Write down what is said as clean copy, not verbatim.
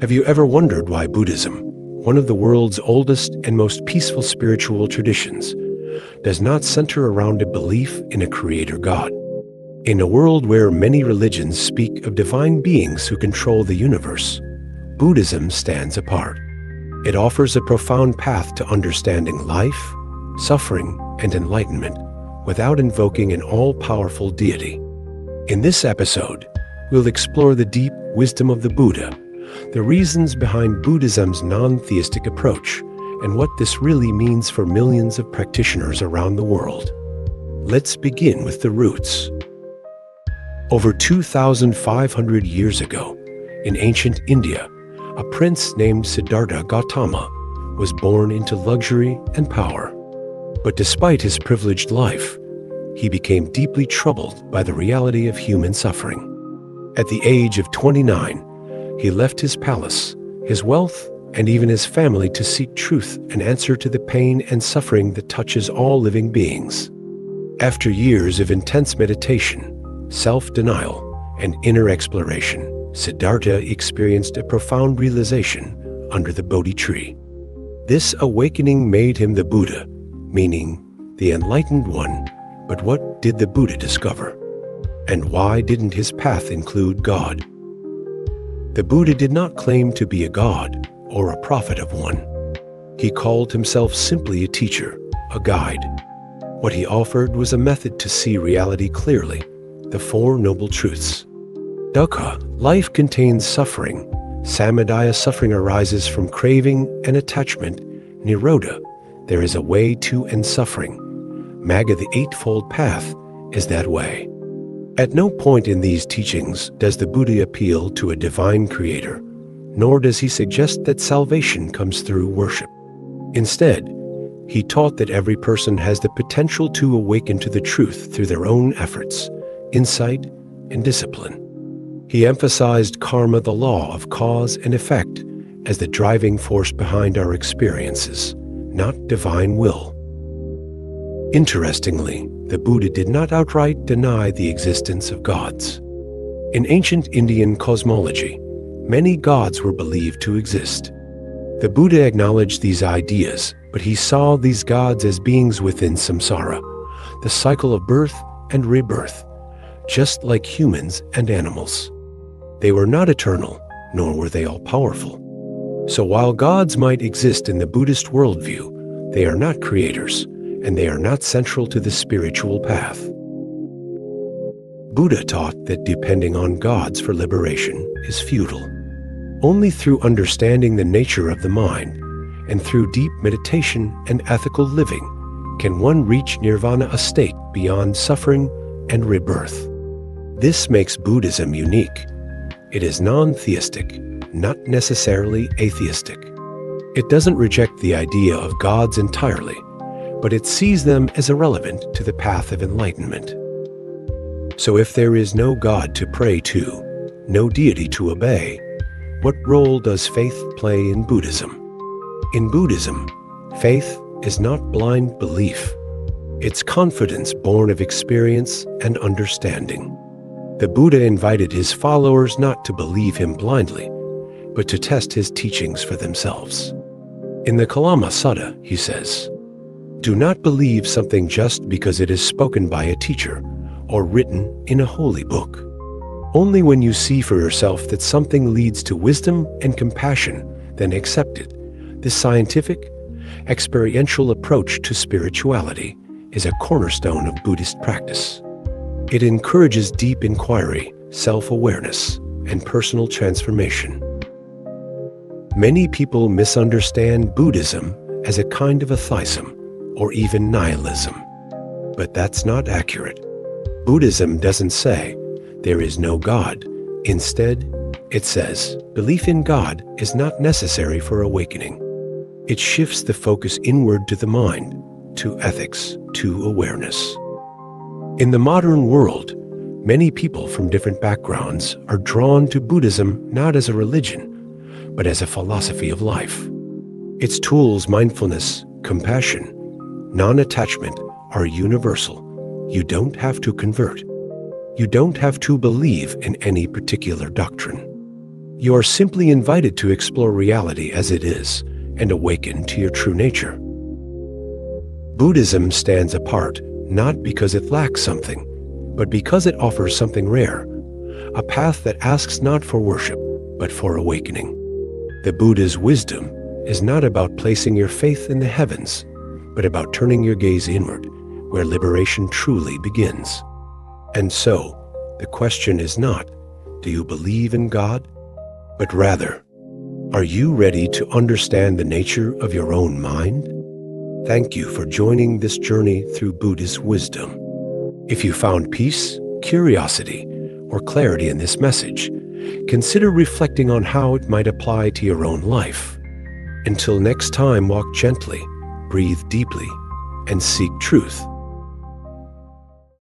Have you ever wondered why Buddhism, one of the world's oldest and most peaceful spiritual traditions, does not center around a belief in a creator God? In a world where many religions speak of divine beings who control the universe, Buddhism stands apart. It offers a profound path to understanding life, suffering, and enlightenment without invoking an all-powerful deity. In this episode, we'll explore the deep wisdom of the Buddha, the reasons behind Buddhism's non-theistic approach, and what this really means for millions of practitioners around the world. Let's begin with the roots. Over 2,500 years ago, in ancient India, a prince named Siddhartha Gautama was born into luxury and power. But despite his privileged life, he became deeply troubled by the reality of human suffering. At the age of 29, he left his palace, his wealth, and even his family to seek truth and answer to the pain and suffering that touches all living beings. After years of intense meditation, self-denial, and inner exploration, Siddhartha experienced a profound realization under the Bodhi tree. This awakening made him the Buddha, meaning the enlightened one. But what did the Buddha discover? And why didn't his path include God? The Buddha did not claim to be a god or a prophet of one. He called himself simply a teacher, a guide. What he offered was a method to see reality clearly, the Four Noble Truths. Dukkha, life contains suffering. Samadaya, suffering arises from craving and attachment. Nirodha, there is a way to end suffering. Magga, the Eightfold Path, is that way. At no point in these teachings does the Buddha appeal to a divine creator, nor does he suggest that salvation comes through worship. Instead, he taught that every person has the potential to awaken to the truth through their own efforts, insight, and discipline. He emphasized karma, the law of cause and effect, as the driving force behind our experiences, not divine will. Interestingly, the Buddha did not outright deny the existence of gods. In ancient Indian cosmology, many gods were believed to exist. The Buddha acknowledged these ideas, but he saw these gods as beings within samsara, the cycle of birth and rebirth, just like humans and animals. They were not eternal, nor were they all-powerful. So while gods might exist in the Buddhist worldview, they are not creators, and they are not central to the spiritual path. Buddha taught that depending on gods for liberation is futile. Only through understanding the nature of the mind, and through deep meditation and ethical living, can one reach nirvana, a state beyond suffering and rebirth. This makes Buddhism unique. It is non-theistic, not necessarily atheistic. It doesn't reject the idea of gods entirely, but it sees them as irrelevant to the path of enlightenment. So if there is no God to pray to, no deity to obey, what role does faith play in Buddhism? In Buddhism, faith is not blind belief. It's confidence born of experience and understanding. The Buddha invited his followers not to believe him blindly, but to test his teachings for themselves. In the Kalama Sutta, he says, "Do not believe something just because it is spoken by a teacher or written in a holy book. Only when you see for yourself that something leads to wisdom and compassion, then accept it." This scientific, experiential approach to spirituality is a cornerstone of Buddhist practice. It encourages deep inquiry, self-awareness, and personal transformation. Many people misunderstand Buddhism as a kind of atheism or even nihilism. But that's not accurate. Buddhism doesn't say there is no God. Instead, it says belief in God is not necessary for awakening. It shifts the focus inward to the mind, to ethics, to awareness. In the modern world, many people from different backgrounds are drawn to Buddhism not as a religion, but as a philosophy of life. Its tools, mindfulness, compassion, non-attachment, are universal. You don't have to convert. You don't have to believe in any particular doctrine. You are simply invited to explore reality as it is and awaken to your true nature. Buddhism stands apart not because it lacks something, but because it offers something rare, a path that asks not for worship, but for awakening. The Buddha's wisdom is not about placing your faith in the heavens, but about turning your gaze inward, where liberation truly begins. And so, the question is not, do you believe in God? But rather, are you ready to understand the nature of your own mind? Thank you for joining this journey through Buddhist wisdom. If you found peace, curiosity, or clarity in this message, consider reflecting on how it might apply to your own life. Until next time, walk gently, breathe deeply, and seek truth.